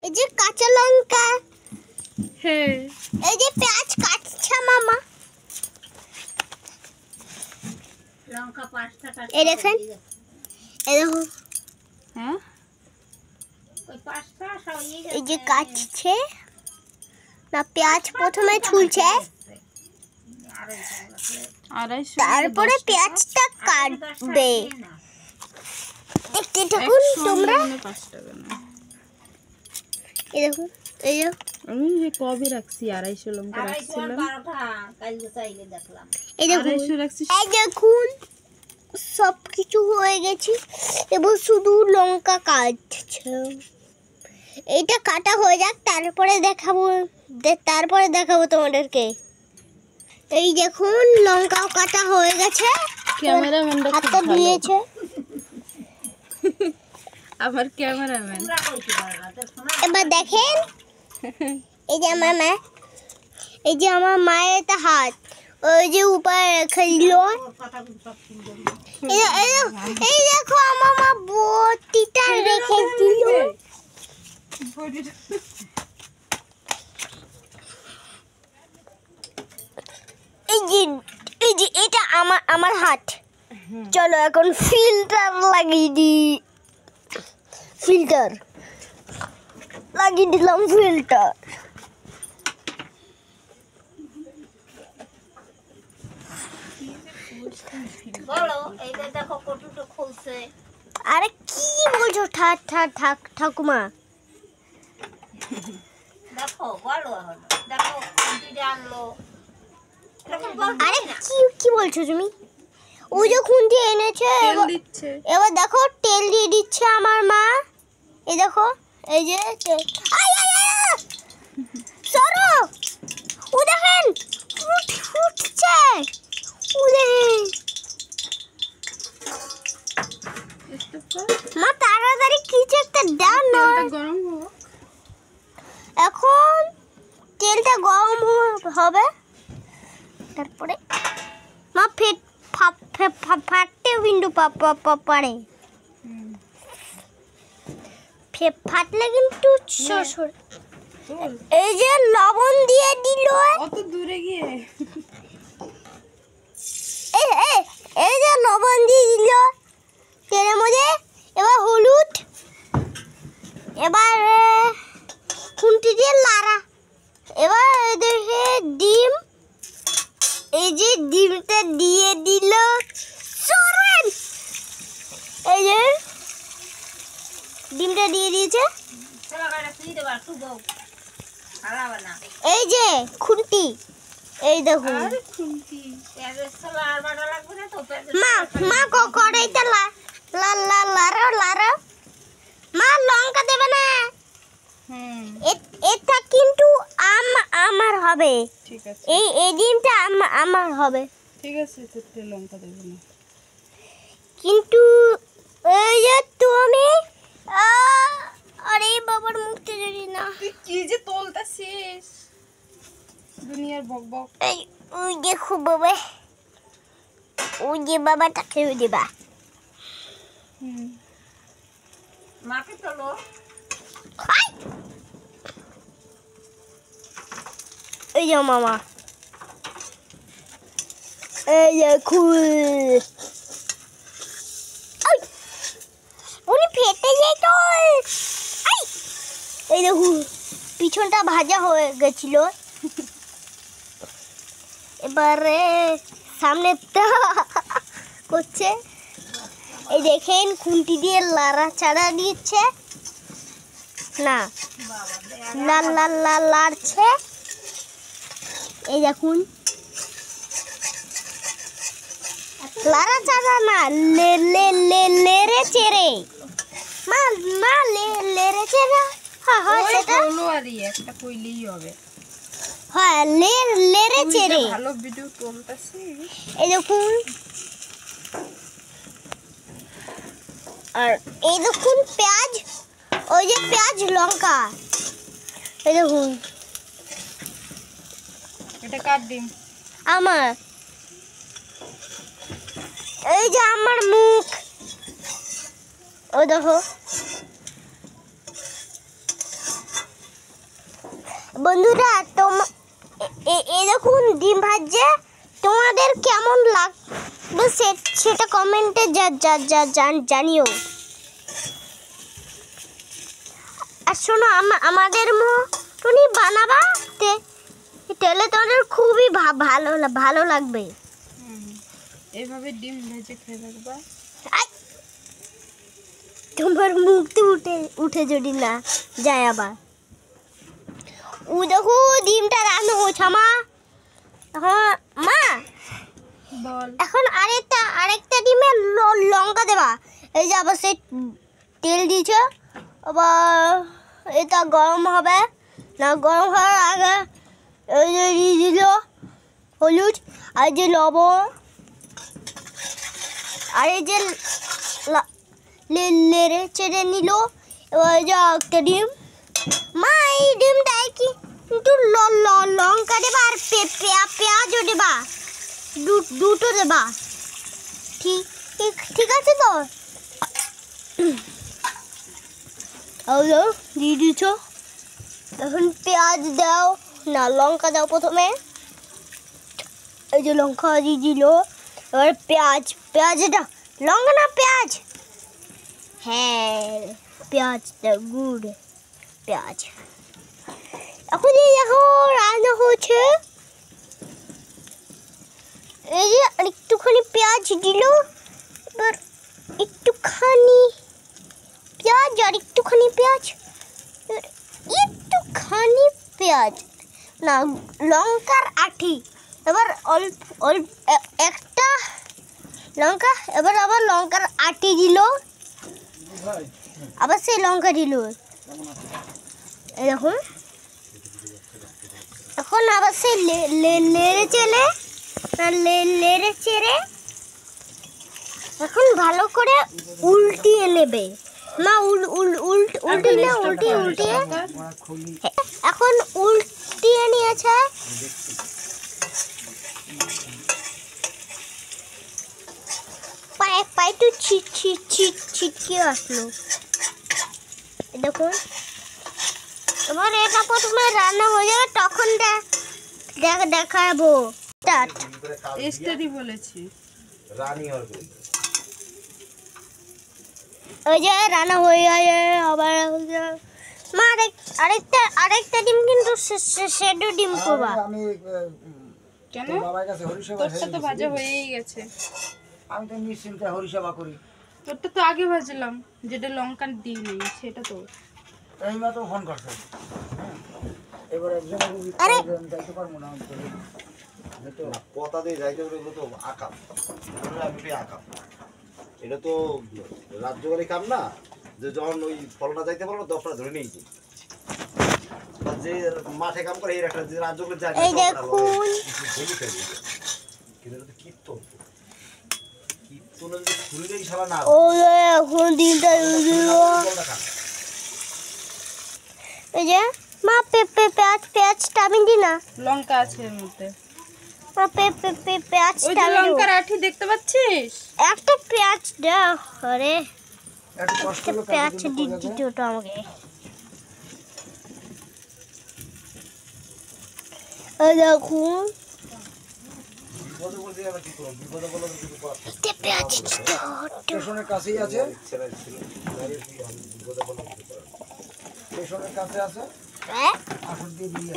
এই যে কাঁচা লঙ্কা, হ্যাঁ এই যে পেঁয়াজ কাটছে মামা। লঙ্কা 5টা কাটছে। এই দেখেন, এই দেখো, হ্যাঁ ওই 5টা সরিয়ে গেছে। এই যে কাটছে না, পেঁয়াজ প্রথমে ছুলছে, তারপরে পেঁয়াজটা কাটবে। দেখতে থাকুন তোমরা। এই দেখুন, এই যে আমি কবে রাখছি 250 লঙ্কা রাখছিলাম। এই দেখুন, 250 রাখছি। এই দেখুন সব কিছু হয়ে গেছে, এবার শুধু লঙ্কা কাটছে। এইটা কাটা হয়ে যাক, তারপরে দেখাবো তোমাদেরকে। এই দেখুন লঙ্কাও কাটা হয়ে গেছে, ক্যামেরাম্যানটা খুব হাতটা ভালো। দিয়েছে। আমার ক্যামেরাম্যান। এবার দেখেন, এই যে আমার মা, এই যে আমার মায়ের একটা হাত, ওই যে উপরে রেখে দিল। এই দেখো আমার মা বটিটা রেখে দিল। এই যে এটা আমার হাত। চলো এখন ফিল্টার লাগিয়ে দিই। ফিল্টার লাগিয়ে দিলাম, ফিল্টার। বলো, এইটা দেখো কটুটো খুলছে। আরে কি বলছো ঠাকুমা? দেখো বলো, এখন দেখো খুঁটি আনলো। আরে কি বলছো তুমি? ওই যে খুন্তি এনেছে, তেল দিচ্ছে। এবার দেখো তেল দিয়ে দিচ্ছে আমার মা। এই দেখো, এই যে তেল। সরো, ও দেখেন ফুটছে, ও দেখেন। মা তাড়াতাড়ি কিছু একটা দাও না। তেলটা গরম হোক। এখন তেলটা গরম হবে, তারপরে মা ফাটতে কিন্তু পারে, ফাটলে কিন্তু এই যে লবণ দিয়ে দিল। অত দূরে গিয়ে এই যে লবণ দিয়ে দিল তেলের মধ্যে। এবার হলুদ, এবার খুন্তি দিয়ে লাড়া, এবার এদিকে ডিম, এই যে ডিমটা দিয়ে দিল। এই যে ডিমটা দিয়ে দিয়েছে। এই যে খুন্তি, এই দেখুন মা কড়াইটা লাড়াও। মা লঙ্কা দেবে না, এটা কিন্তু আমার হবে। ঠিক আছে, এই ডিমটা আমার হবে, ঠিক আছে, তেল লঙ্কা দেব না। কিন্তু এই যে তুমি আরে বাবার মুখতে যদি না। তুই কি যে তোলতাছিস দুনিয়ার বকবক। এই ওই দেখো বাবা, ওই যে বাবাটা খেয়ে দিবা। মাকে তোলো। এই যে মামা, এই যে উনি ফেটে যায় তো। এই দেখুন পিছনটা ভাজা হয়ে গেছিল, এবারে সামনেটা করছে। এই দেখেন খুন্তি দিয়ে লাড়াচাড়া দিচ্ছে, না লাড়ছে। এই দেখুন লাড়াচাড়া না, লেড়ে চেড়ে। মা লেড়ে চেড়ে, হ্যাঁ সেটা হলো আর একটা কইলেই হবে। হ্যাঁ লেড়ে চেড়ে। ভালো ভিডিও তোলতাছিস। এই দেখুন, আর এই দেখুন পেঁয়াজ, ওই যে পেঁয়াজ লঙ্কা। এই দেখুন, এটা কার ডিম? আমার। এই যে আমার মুখ, ও দেখো। বন্ধুরা এরকম ডিম ভাজছে, তোমাদের কেমন লাগবে সেটা কমেন্টে জানিও। আর শোনো, আমাদের মতনই বানাবা, তাহলে তোমাদের খুবই ভালো লাগবে। এইভাবে ডিম ভেজে খেয়ে দেখবা। তোমার মুখতে উঠে যদি না যায় আবার। ও দেখো ডিমটা রান্না হচ্ছে মা। হ্যাঁ মা, বল। এখন আরেকটা ডিমে লঙ্কা দেবা। এই যে আবার সেই তেল দিয়েছে, আবার এটা গরম হবে না, গরম হওয়ার আগে এই যে দিল হলুদ, আর যে লবণ, আর এই যে নেড়ে চেড়ে নিল। এবার যে একটা ডিম, মা এই ডিমটায় কি একটু লঙ্কা দেবা আর পেঁয়াজও দেবা, দুটো দেবা, ঠিক আছে তো? দিয়ে দিচ্ছ, এখন পেঁয়াজ দাও না লঙ্কা দাও প্রথমে। এই যে লঙ্কা দিয়ে দিল, এবার পেঁয়াজটা, লঙ্কা না পেঁয়াজ, হ্যাঁ পেঁয়াজ দাও, গুড় পেঁয়াজ। এখন এই দেখো রান্না হচ্ছে। এই যে একটুখানি পেঁয়াজ দিল, এবার একটুখানি পেঁয়াজ আর একটুখানি পেঁয়াজ, একটুখানি পেঁয়াজ না লঙ্কার আঠি, এবার অল্প একটা লঙ্কা, এবার আবার লঙ্কার আটি দিল, আবার সেই লঙ্কা দিল এরকম। এখন আবার সেই নেড়ে চেড়ে এখন ভালো করে উল্টিয়ে নেবে। মা উল্টিয়ে এখন উল্টিয়ে নিয়েছে। পায়ে তো ছিটকে আসলো, দেখুন। এবার এটা প্রথমে রান্না হয়ে যাবে, তখন দেখাবো। এস্টারই বলেছি রানী আর ওই যে রান্না হয়ে গেছে। আবার মা আরেকটা ডিম কিন্তু সেটা ডিম করবা। আমি কেন? বাবার কাছে হরিসভা, তোরটা তো ভাজা হয়েই গেছে। আমি তো নিশ্চিন্তে হরিসভা করি। তোরটা তো আগে ভাজলাম, যেটা লঙ্কা দিই নেই সেটা তো। এই মা তো ফোন করছে, এবার একজনের যাইতে পারবো না, কথা দিয়ে যাইতে পারবো তো আকাম, আমি আকাম। এটা তো রাজ্যকারী কাম না, যে যখন ওই ফলনা যাইতে পারবো দশটা ধরে নিয়েছি, যে মাঠে কাম করে এর একটা যে রাজ্যকারী যায় এই দেখুন, কীর্তন যদি খুলিলেই সারা না ও এখন ডিমটা এই যে মা পেঁয়াজটা আমি দিই না, লঙ্কা আছে এর মধ্যে। পেঁয়াজটা ওই যে লঙ্কার আঠি দেখতে পাচ্ছিস? একটা পেঁয়াজ দাও। আরে একটু কষ্ট একটা পেঁয়াজ দিতে ওটা আমাকে। এই দেখুন পেঁয়াজ স্টেশনের কাছেই আছে, স্টেশনের কাছে আছে, আসন দিয়ে দিয়ে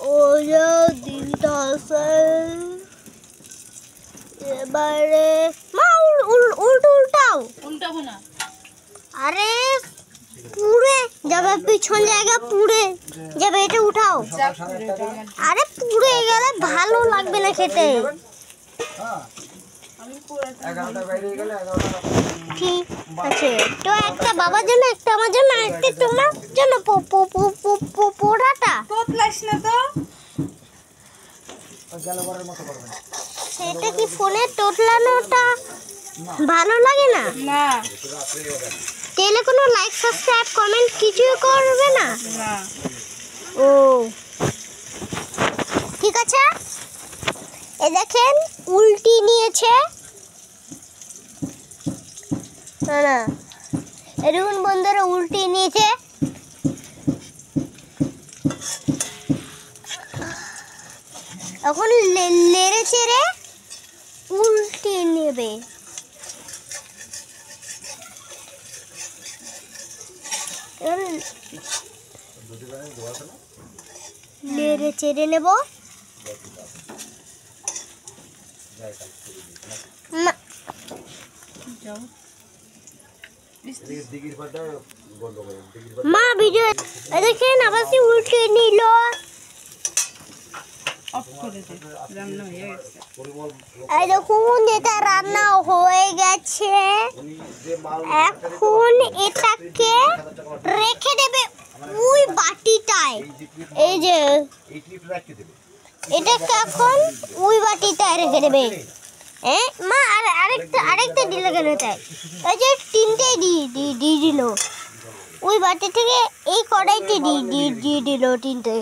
ও দিনটা আছে। এবারে মা উল্টাও। উল্টাবো না। আরে পুড়ে যাবে, পিছন জায়গা পুড়ে যাবে, এটা উঠাও। আরে পুড়ে গেলে ভালো লাগবে না খেতে। হ্যাঁ 11টা বাইরে গেলে 11টা ঠিক আছে, তো একটা বাবার জন্য, একটা আমার জন্য, একটা তোমার জন্য পোড়াটা। তোতলাস না তো। গেলবারের মতো করবে না। সেটা কি ফোনে তোতলানোটা ভালো লাগে না? না তাহলে কোনো লাইক সাবস্ক্রাইব কমেন্ট কিছু করবে না? না। ও ঠিক আছে, এ দেখেন উল্টি নিয়েছে। না দেখুন বন্ধুরা উল্টে নিয়েছে। এখন লেড়ে চেড়ে উল্টে নেবে। নেড়ে চেড়ে নেব। যাও দিঘির পাড়টা বন্ধ করে দিঘির মা ভিডিও দেখেন আবার সে উল্টে নিল। অফ করে দে, রান্না হয়ে গেছে। পরিমল এই দেখুন এটা রান্না হয়ে গেছে। উনি যে মাল এখন এটাকে রেখে দেবে ওই বাটিটায়। এই যে এই ক্লিপ রাখতে দেবে। এটাকে এখন ওই বাটিটায় রেখে দেবে। মা আরেকটা দিলে কেন তাই? এই যে তিনটেই দিয়ে দিল ওই বাটি থেকে, এই কড়াইতে দিয়ে দিল তিনটে।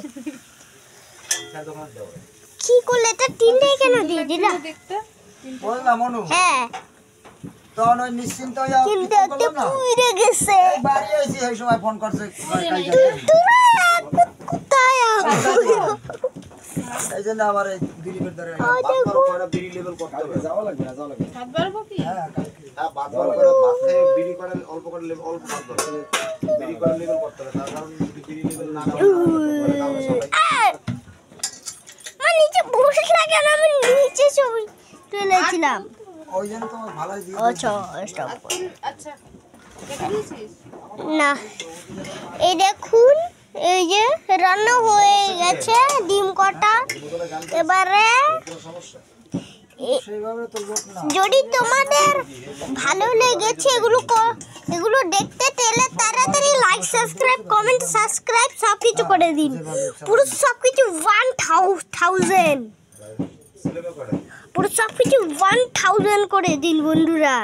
কি করলে এটা তিনটেই কেন দিয়ে দিলা? দেখতে বললাম অনু হ্যাঁ তখন ওই নিশ্চিন্ত হইয়া কিন্তু কিছু একটা করলাম না। পুড়ে গেছে। এই বাড়ি আইছি এই সময় ফোন করছে কোথায় এই জন্য আবার এই দিলীপের দ্বারা বাদবার করে বিড়ি লেভেল করতে হবে। যাওয়া লাগবে না যাওয়া লাগবে না। ভাত বাড়বো কি? হ্যাঁ কালকে হ্যাঁ বাদবার করে ভাত খেয়ে বিড়ি করে অল্প করে অল্প ভাত ধরে বিড়ি করে লেভেল করতে হবে। তার কারণ যদি বিড়ি লেভেল না করে তাহলে সবাই মা নিচে বসে কেন? আমি নিচে চলেছিলাম। ওই জন্য তো ভালোই দিয়ে আচ্ছা স্টপ। আচ্ছা দেখে দিয়েছিস? না এই দেখুন এই যে রান্না হয়ে গেছে ডিম কটা। এবারে সেইভাবে তো লোক না যদি তোমাদের ভালো লেগেছে এগুলো দেখতে তাহলে তাড়াতাড়ি লাইক সাবস্ক্রাইব কমেন্ট সাবস্ক্রাইব সব কিছু করে দিন। পুরো সব কিছু 1000 ছেলেমেয়ে করে পুরো সব কিছু 1000 করে দিন বন্ধুরা।